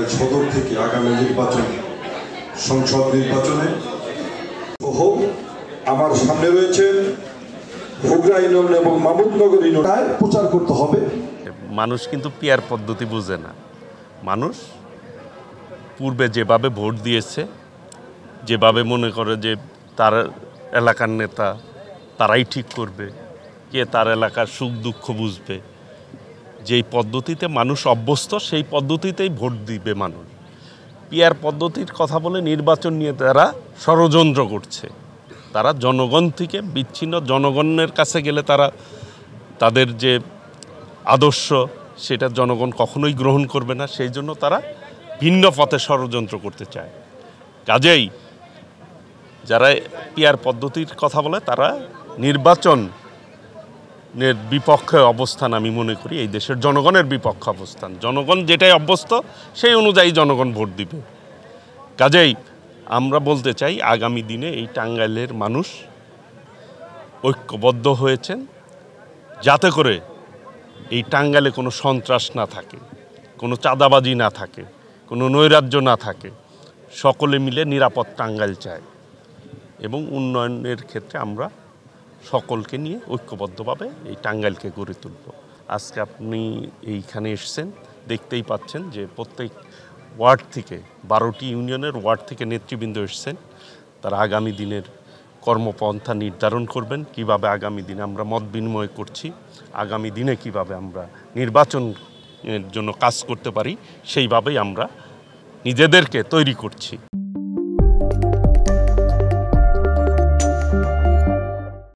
টাঙ্গাইল সদর থেকে আগামী নির্বাচন সংসদ নির্বাচনে আমার সামনে রয়েছেন হুগরা ইউনিয়ন এবং মামুদনগর ইউনিয়ন প্রচার করতে হবে। মানুষ কিন্তু পিয়ার পদ্ধতি বুঝে না। মানুষ পূর্বে যেভাবে ভোট দিয়েছে, যেভাবে মনে করে যে তার এলাকার নেতা তারাই ঠিক করবে, কে তার এলাকার সুখ দুঃখ বুঝবে, যেই পদ্ধতিতে মানুষ অভ্যস্ত সেই পদ্ধতিতেই ভোট দিবে মানুষ। পিয়ার পদ্ধতির কথা বলে নির্বাচন নিয়ে তারা ষড়যন্ত্র করছে। তারা জনগণ থেকে বিচ্ছিন্ন, জনগণের কাছে গেলে তারা তাদের যে আদর্শ সেটা জনগণ কখনোই গ্রহণ করবে না। সেই জন্য তারা ভিন্ন পথে ষড়যন্ত্র করতে চায়। কাজেই যারা পিয়ার পদ্ধতির কথা বলে তারা নির্বাচনের বিপক্ষে অবস্থান আমি মনে করি এই দেশের জনগণের বিপক্ষে অবস্থান। জনগণ যেটাই অভ্যস্ত সেই অনুযায়ী জনগণ ভোট দিবে। কাজেই আমরা বলতে চাই আগামী দিনে এই টাঙ্গাইলের মানুষ ঐক্যবদ্ধ হয়েছেন যাতে করে এই টাঙ্গাইলে কোনো সন্ত্রাস না থাকে, কোনো চাঁদাবাজি না থাকে, কোনো নৈরাজ্য না থাকে। সকলে মিলে নিরাপদ টাঙ্গাইল চায় এবং উন্নয়নের ক্ষেত্রে আমরা সকলকে নিয়ে ঐক্যবদ্ধভাবে এই টাঙ্গাইলকে গড়ে তুলব। আজকে আপনি এইখানে এসেছেন, দেখতেই পাচ্ছেন যে প্রত্যেক ওয়ার্ড থেকে 12টি ইউনিয়নের ওয়ার্ড থেকে নেতৃবৃন্দ এসেছেন। তারা আগামী দিনের কর্মপন্থা নির্ধারণ করবেন, কিভাবে আগামী দিনে আমরা মত বিনিময় করছি, আগামী দিনে কিভাবে আমরা নির্বাচনের জন্য কাজ করতে পারি সেইভাবেই আমরা নিজেদেরকে তৈরি করছি।